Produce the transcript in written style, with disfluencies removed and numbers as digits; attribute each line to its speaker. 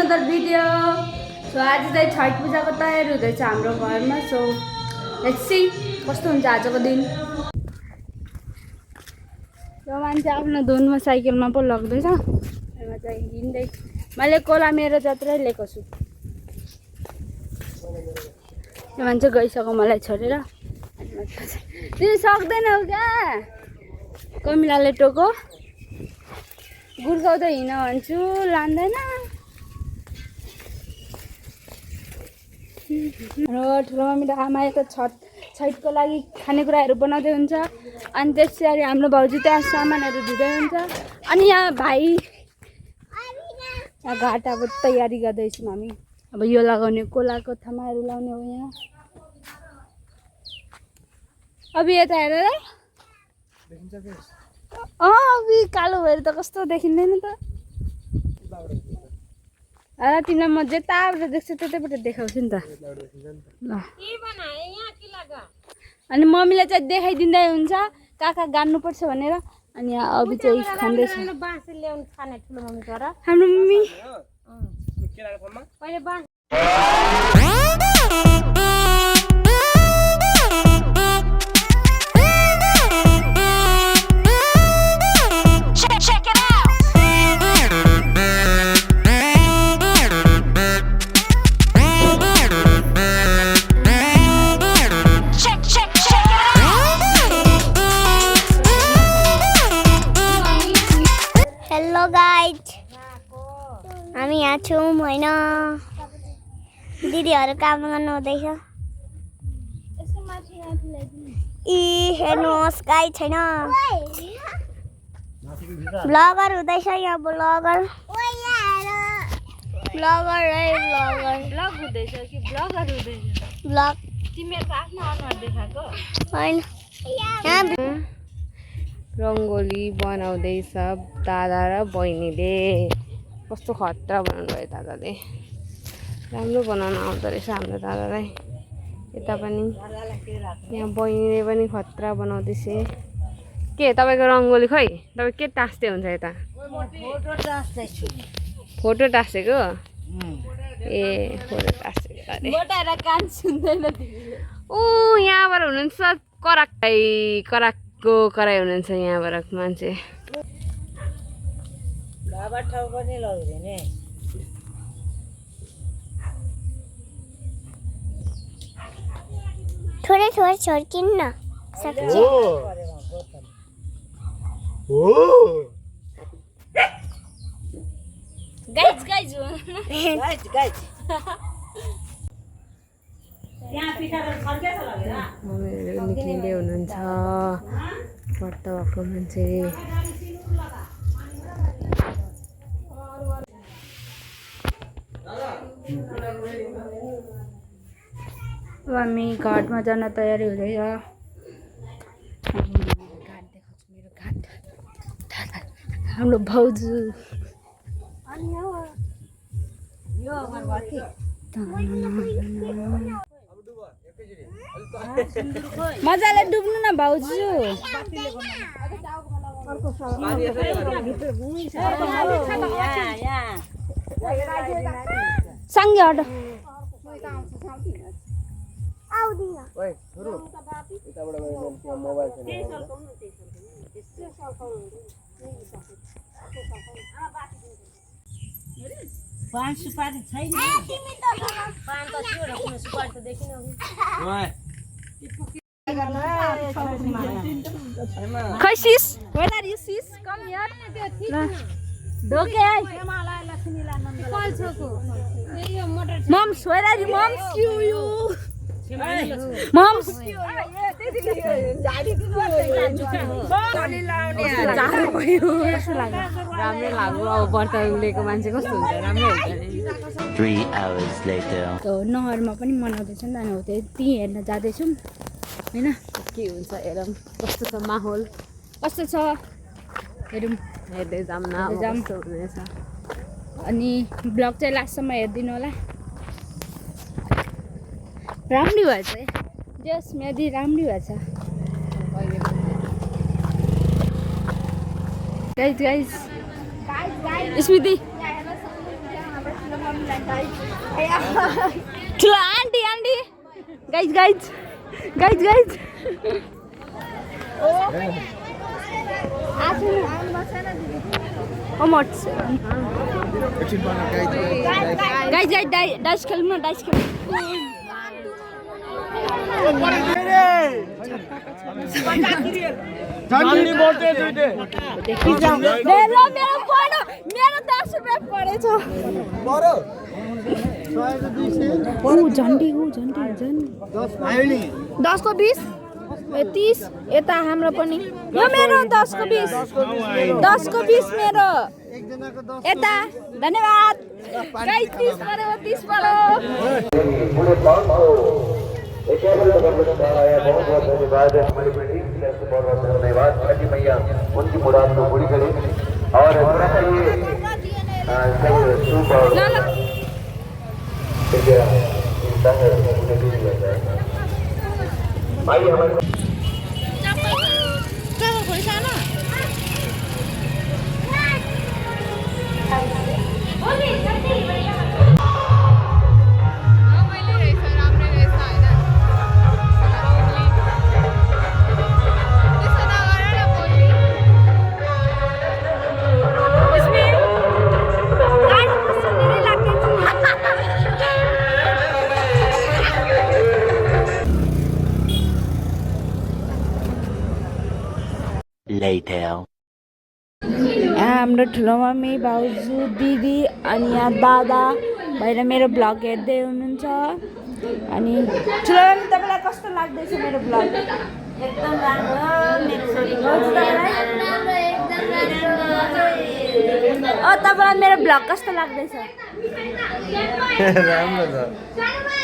Speaker 1: Another video. So आज चाहिँ छठ पूजाको तयारी हुँदैछ हाम्रो घरमा। सो लेट्स सी कस्तो हुन्छ आजको दिन। यो मान्छे आफ्नो धुनमा साइकलमा पो लग्दैछ। म चाहिँ हिँड्दै मैले कोला मेरो जत्रै लिएको छु। यो मान्छे गइसक्यो मलाई छोडेर। तिमी सक्दैनौ क्या? कमिलाले टोको गुर्काउँदै हिँड भन्छु लाँदैन। र ठुलो मम्मी र आमाको छठको लागि खानेकुराहरू बनाउँदै हुन्छ। अनि त्यसरी हाम्रो भाउजू त्यहाँ सामानहरू धुँदै हुन्छ। अनि यहाँ भाइ यहाँ घाट अब तयारी गर्दैछौँ हामी। अब यो लगाउने कोलाको थमाहरू लाउने हो यहाँ। अब यता हेर अबि कालो भएर त कस्तो देखिँदैन त। तिमीलाई म जेताबाट देख्छु त्यतैबाट देखाउँछु नि त। ल अनि मम्मीले चाहिँ देखाइदिँदै हुन्छ कहाँ कहाँ गाड्नुपर्छ भनेर। अनि यहाँ अबि चाहिँ खाँदैछ हाम्रो मम्मी।
Speaker 2: हेलो गाइज, हामी यहाँ छौँ होइन। दिदीहरू काम गर्नु हुँदैछ। इ हेर्नुहोस् गाइज छैन, ब्लगर हुँदैछ यहाँ। ब्लगर ब्लगर है ब्लगर।
Speaker 1: ब्लग हुँदैछ कि ब्लगर हुँदैछ?
Speaker 2: ब्लग
Speaker 1: तिमीहरूको आफ्नो अनुहार देखाएको
Speaker 2: होइन।
Speaker 1: रङ्गोली बनाउँदैछ दादा र बहिनीले। कस्तो खतरा बनाउनु भयो दादाले। राम्रो बनाउन आउँदो रहेछ हाम्रो दादालाई। यता पनि यहाँ बहिनीले पनि खतरा बनाउँदैछ। के तपाईँको रङ्गोली खै? तपाईँ के टाँस्दै हुन्छ यता? फोटो टाँसेको? ए फोटो टाँसेको अरे। ऊ यहाँबाट हुनुहुन्छ कराकको कराई हुनुहुन्छ यहाँबाट मान्छे।
Speaker 2: थोरै थोरै छर्किन् न
Speaker 1: गाइज मम्मीहरू निक्लिँदै हुनुहुन्छ व्रत भएको मान्छे। हामी घाटमा जान तयारी हुँदैछ। घाट देखाउँछु मेरो घाट। हाम्रो भाउजू मजाले डुब्नु न भाउजू। सँगै हट।
Speaker 3: पान सुपारी छैन। पान त थियो र कुनै सुपारी त देखिन।
Speaker 1: खै sis where are you sis come here. ढोके mums where are you mums you mums राम्रै लाग्यो। अब व्रत लिएको मान्छे कस्तो हुन्छ? राम्रै हुन्छ नि।
Speaker 4: 3 hours later.
Speaker 1: नहरमा पनि मनाउँदैछ नि त। हो त्यति हेर्न जाँदैछौँ होइन। के हुन्छ हेरौँ कस्तो छ माहौल कस्तो छ हेरौँ। हेर्दै जाऊँ न कस्तो हुनेछ। अनि ब्लग चाहिँ लास्टसम्म हेरिदिनु होला। राम्रै भएछ जस मेदी राम्रै भएछ। गाइज स्मृति
Speaker 2: ठुलो aunty aunty guys guys guys guys guys guys dice खेल्नु न डाइस खेल्नु मेरो मेरो 10 रुपियाँ परेछ झन्डी 10 को 20 30 यता हाम्रो पनि यो मेरो 10 को 20 10 को 20 मेरो यता धन्यवाद गाइस 30 पऱ्यो 30 पऱ्यो
Speaker 5: बहुत बहुत धन्यवाद हमारी बेटी की तरफ से बहुत बहुत धन्यवाद छठी मैया उनकी मुराद को पूरी करें और थोड़ा सा ये सब सूप और आइए हमारे
Speaker 4: Later.
Speaker 2: हाम्रो ठुलो मम्मी भाउजू दिदी अनि यहाँ दादा भएर मेरो भ्लग हेर्दै हुनुहुन्छ अनि ठुलो मम्मी तपाईँलाई कस्तो लाग्दैछ मेरो भ्लग एकदम राम्रो तपाईँलाई मेरो भ्लग कस्तो लाग्दैछ
Speaker 6: राम्रो छ